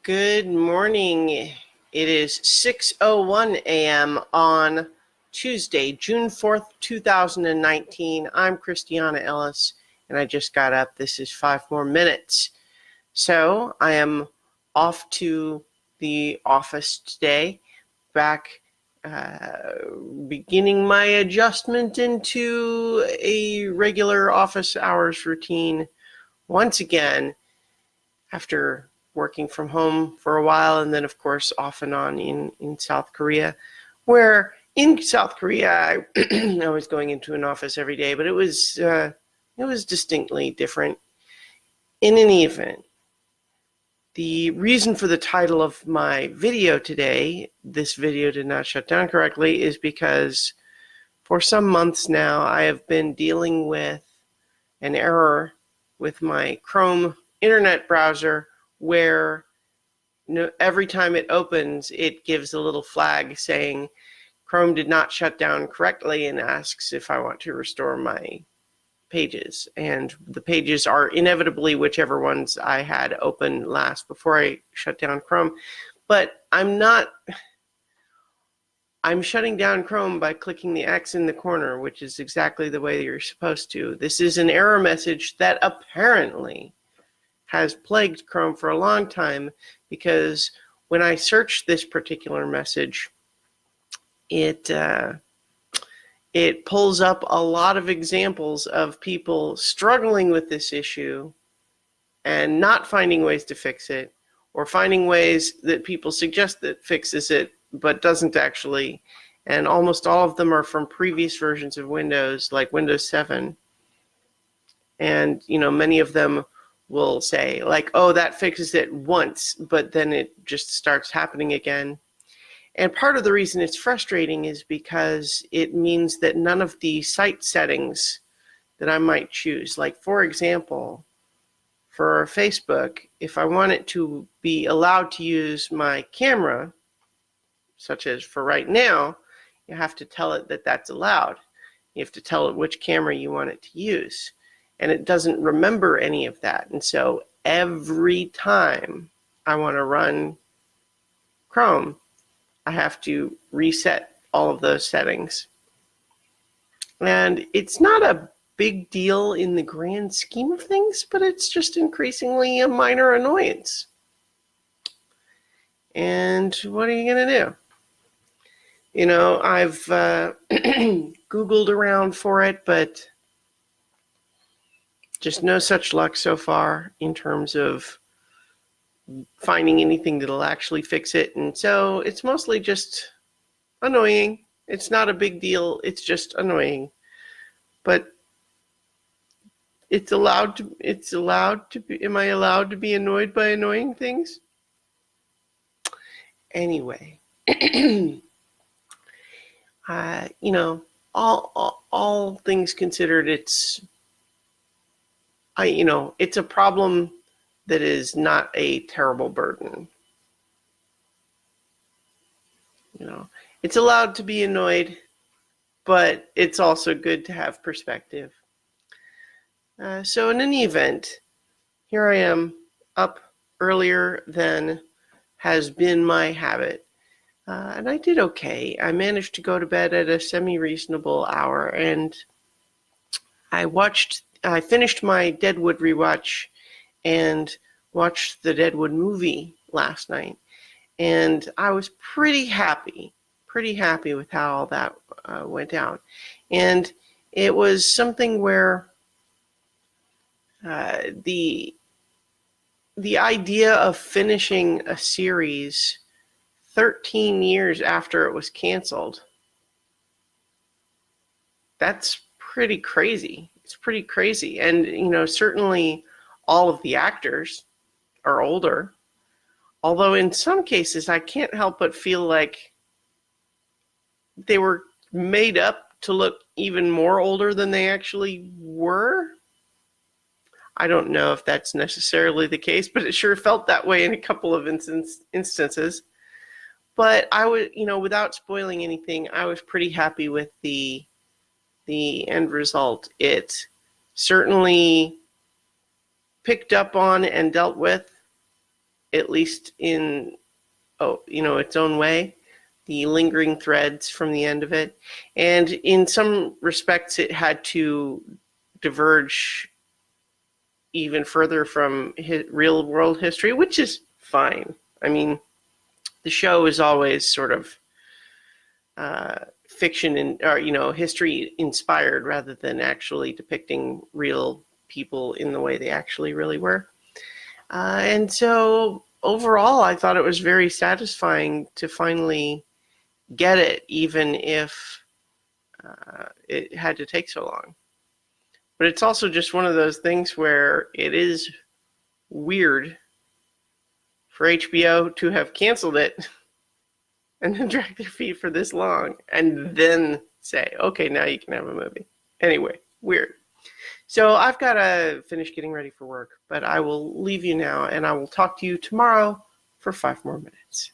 Good morning. It is 6:01 a.m. on Tuesday, June 4th, 2019. I'm Christiana Ellis, and I just got up. This is 5 more minutes. So I am off to the office today, back beginning my adjustment into a regular office hours routine once again after working from home for a while, and then of course off and on in South Korea, where in South Korea I was going into an office every day, but it was distinctly different. In any event, the reason for the title of my video today, "This video did not shut down correctly," is because for some months now I have been dealing with an error with my Chrome internet browser where every time it opens, it gives a little flag saying Chrome did not shut down correctly and asks if I want to restore my pages. And the pages are inevitably whichever ones I had open last before I shut down Chrome. But I'm shutting down Chrome by clicking the X in the corner, which is exactly the way you're supposed to. This is an error message that apparently has plagued Chrome for a long time, because when I searched this particular message, it pulls up a lot of examples of people struggling with this issue and not finding ways to fix it, or finding ways that people suggest that fixes it but doesn't actually. And almost all of them are from previous versions of Windows, like Windows 7. And many of them will say, like, oh, that fixes it once, but then it just starts happening again. And part of the reason it's frustrating is because it means that none of the site settings that I might choose, like for example, for Facebook, if I want it to be allowed to use my camera, such as for right now, you have to tell it that that's allowed. You have to tell it which camera you want it to use. And it doesn't remember any of that. And so every time I want to run Chrome, I have to reset all of those settings. And it's not a big deal in the grand scheme of things, but it's just increasingly a minor annoyance. And what are you going to do? I've Googled around for it, but just no such luck so far in terms of finding anything that'll actually fix it. And so it's mostly just annoying. It's not a big deal. It's just annoying. But it's allowed to be, am I allowed to be annoyed by annoying things? Anyway, all things considered, it's a problem that is not a terrible burden. It's allowed to be annoyed, but it's also good to have perspective. So in any event, here I am, up earlier than has been my habit. And I did okay. I managed to go to bed at a semi-reasonable hour, and I finished my Deadwood rewatch and watched the Deadwood movie last night. And I was pretty happy with how all that went down. And it was something where the idea of finishing a series 13 years after it was canceled, that's pretty crazy. It's pretty crazy. And, certainly all of the actors are older. Although in some cases, I can't help but feel like they were made up to look even more older than they actually were. I don't know if that's necessarily the case, but it sure felt that way in a couple of instances. But I would, without spoiling anything, I was pretty happy with the end result. It certainly picked up on and dealt with at least in its own way, the lingering threads from the end of it. And in some respects, it had to diverge even further from real world history, which is fine. I mean, the show is always sort of fiction or history inspired rather than actually depicting real people in the way they actually really were. And so overall, I thought it was very satisfying to finally get it, even if it had to take so long. But it's also just one of those things where it is weird for HBO to have canceled it and then drag their feet for this long and then say, okay, now you can have a movie. Anyway, weird. So I've got to finish getting ready for work, but I will leave you now and I will talk to you tomorrow for 5 more minutes.